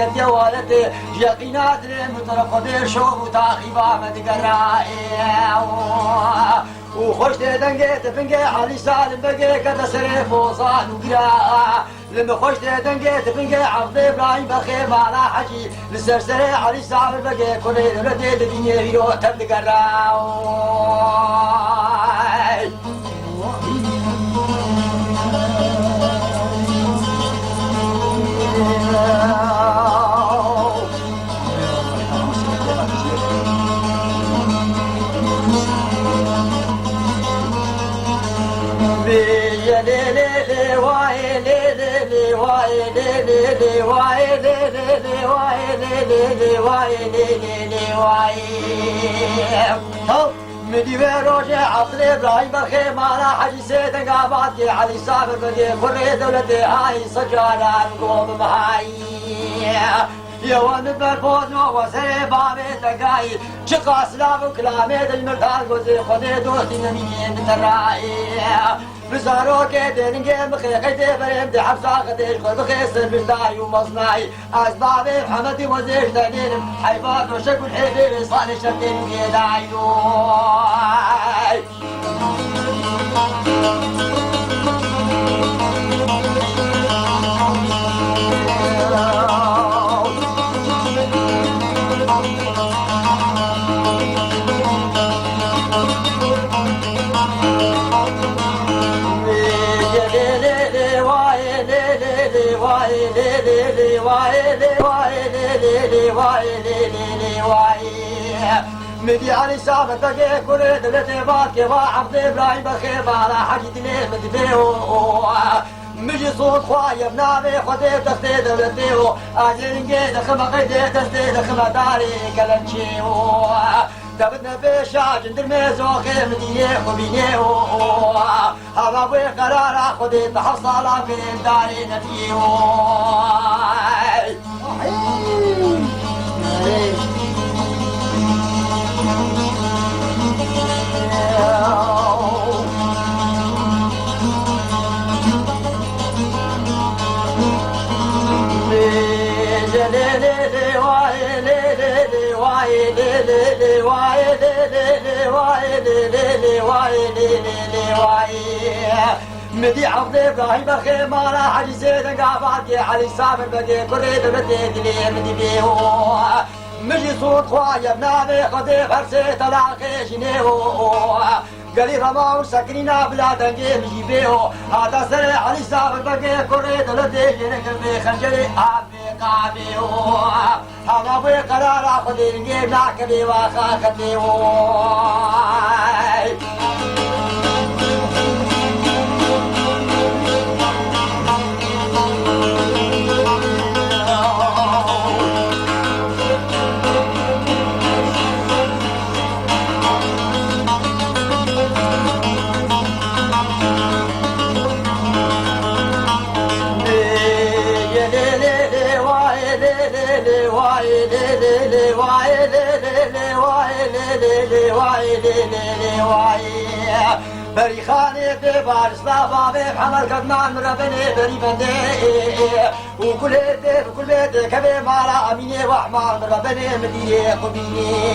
كدي والدي يقينات مترقد شوف وتاخيبا مدقرائي وخش دنجي تفنجي علي سالم بقي كذا سريف وصان وقراء لما خش دنجي تفنجي عبد ابراهيم بخيم على حجي للسرسري علي سالم بقي كل ردي الدنيا يو تبدقرائي مدي روجي عطل ابراهيم بخيم على حجي سيدن قابات علي صابر بدي كل دولتي هاي سجارة نقوم بهاي يوان برفوزو وسري بابي تقاي شقا سلام وكلامي المرتال قوزي خذي دوتي نمين ترائي بزارو كيدين جيم خيقي بريم دي حبسا خديش خذ خيسر بشتاي ومصناي أسبابي محمدي وزيش دانين حيفات وشكو الحبيب صالي شتين وكيدايو مدي علي سابق بقي كل دولتي باكي وعبد ابراهيم بخيب على حاجة دليل مدبيو مجي صوت خوايا بنامي خدي تختي دولتيو اجرنجي دخم قيدي تستي دخم داري كلنشيو دبنا بشاج ندر ميزوخي مدي خبينيو هذا بي قرار خدي تحصل في داري نفيو مدي عبد ابراهيم بخيم على حجي سيدن قابات علي صابر بقي كل دولتي دلي مدي بيهو مجي صوت خوايا بنامي خدي فرسي تلاقي جنيهو قالي رما وسكنينا بلا دنجي مجي بيهو هذا سري علي صابر بقي كل دولتي جنك بخنجري ابي قابيهو هذا بي قرار خدي نجيب ناكبي واخا خديهو بريخاني ببار سلافا بحمل قدمان ربني بري بندي وكل بيت وكل بيت كبي مالا أميني وحمان ربني مديني قبيني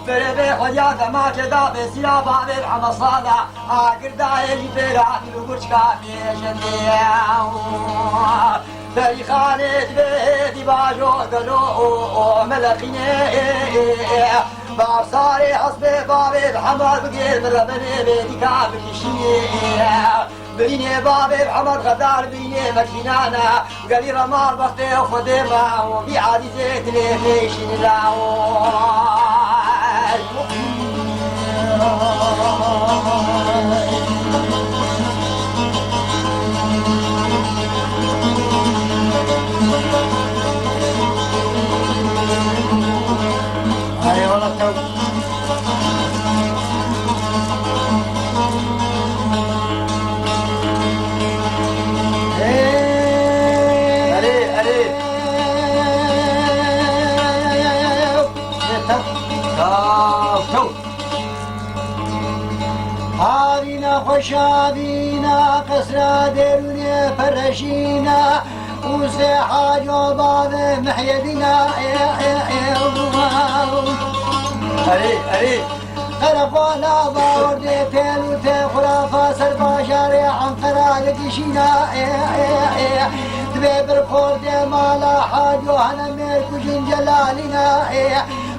بربي خديا ما كدا بسيلا بابي بحمل صادا عقردا يجي براتي وقرش كامي جندي بريخاني بيتي باجو قلو ملقيني بابصاري حسبي بابي بحمر بقير من ربني بيدي كعب كشيني بليني بابي بحمر غدار بليني مكينانا قالي رمار بختي وخدي معه في عادي زيت ليه فيشين خوشابینا قصرا درونی پرشینا وسيحة جوباب محيدنا أري قرقونا باوردي تيلو خرافة سربا شارع عن قرالك شينا تبيبر خوردي مالا حاجو هنا ميركو جن جلالنا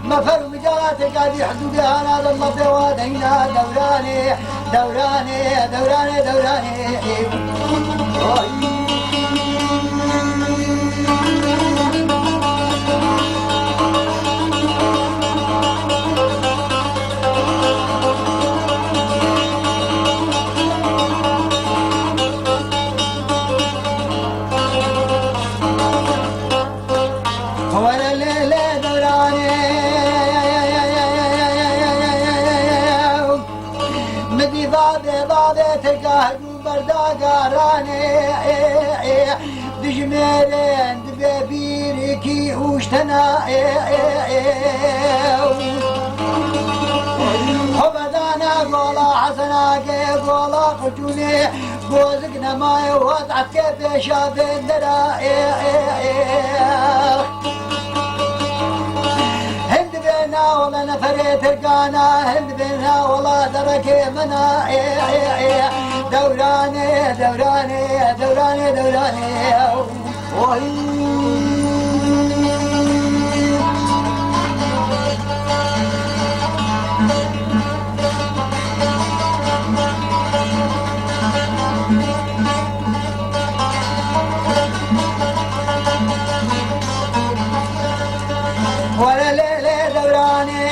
مفر مجالاتك هذه حدودها نادى الله بوادينا دوراني دوراني دوراني دوراني تقاهدوا برداقاراني دجميرين دبابيريكي وشتنا حبدانا قولا حسناكي قولا قجوني قوزقنا ماي وضعت كيف شابين درا ولا نفري ترقانا هند بينا ولا دركي منا دوراني دوراني دوراني دوراني ولا ليلة دوراني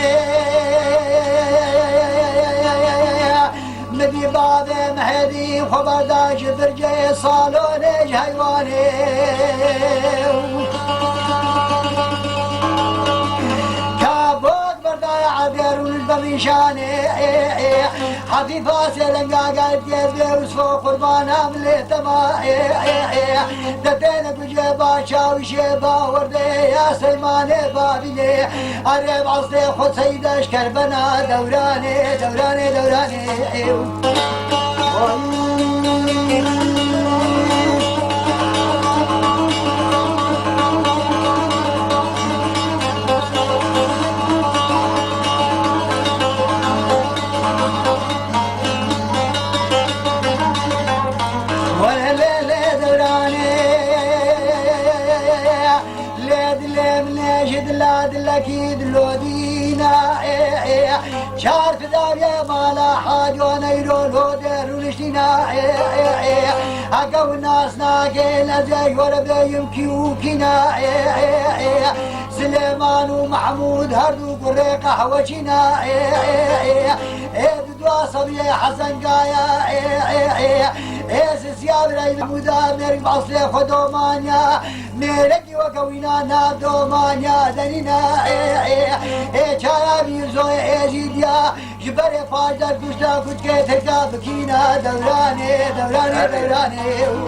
مدي بابي محدي خبرداش برجي صالوني جهيواني كابوت برداي عبير والبميشاني حفيفة سيلنقا قاعد يبي وسفو قربانا من الاهتماء دتين بجيبا شاوي شيبا وردي يا سلماني بابيلي عرب عصدي خد سيدش كربنا دوراني دوراني دوراني اكيد لودينا شعر في داريا مالا حاج ونيرون هودر ولشتنا اقو الناس ناقين ازاي وربي يمكيوكنا سليمان ومحمود هردو قريقة حوشنا دوا صبي حسن قايا سياب راي المدام ميرك بعصلي خدومانيا ميركي وكوينا نادومانيا دنينا شارابي زوي ازيديا جبري فاجدر كشتا كتكي تركا بكينا دوراني دوراني دوراني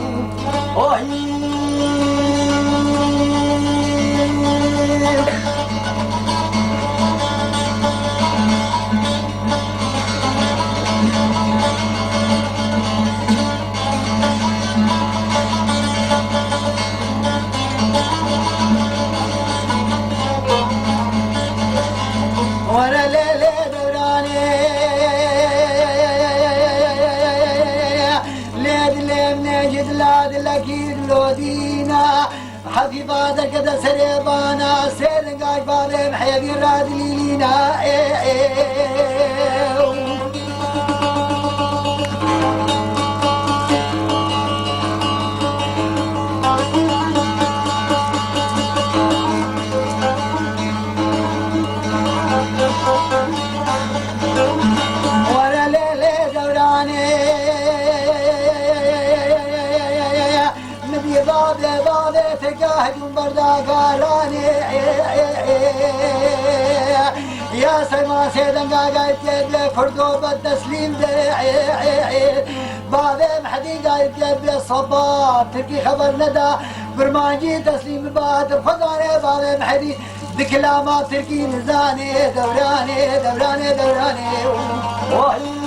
وانا ليلة دوراني ليد ليم نجد لاد الاكيد لودينا حفيفة كذا سريبانا سيرنقاش بابي محيبي رادلينا بابي تقاهد برداقاراني يا سما سيدن قايد يبلي فردو بالتسليم بابي محدي قايد يبلي صباب تركي خبر ندى برمانجي تسليم باد خداني بابي محدي بكلامات تركي نزاني دوراني دوراني دوراني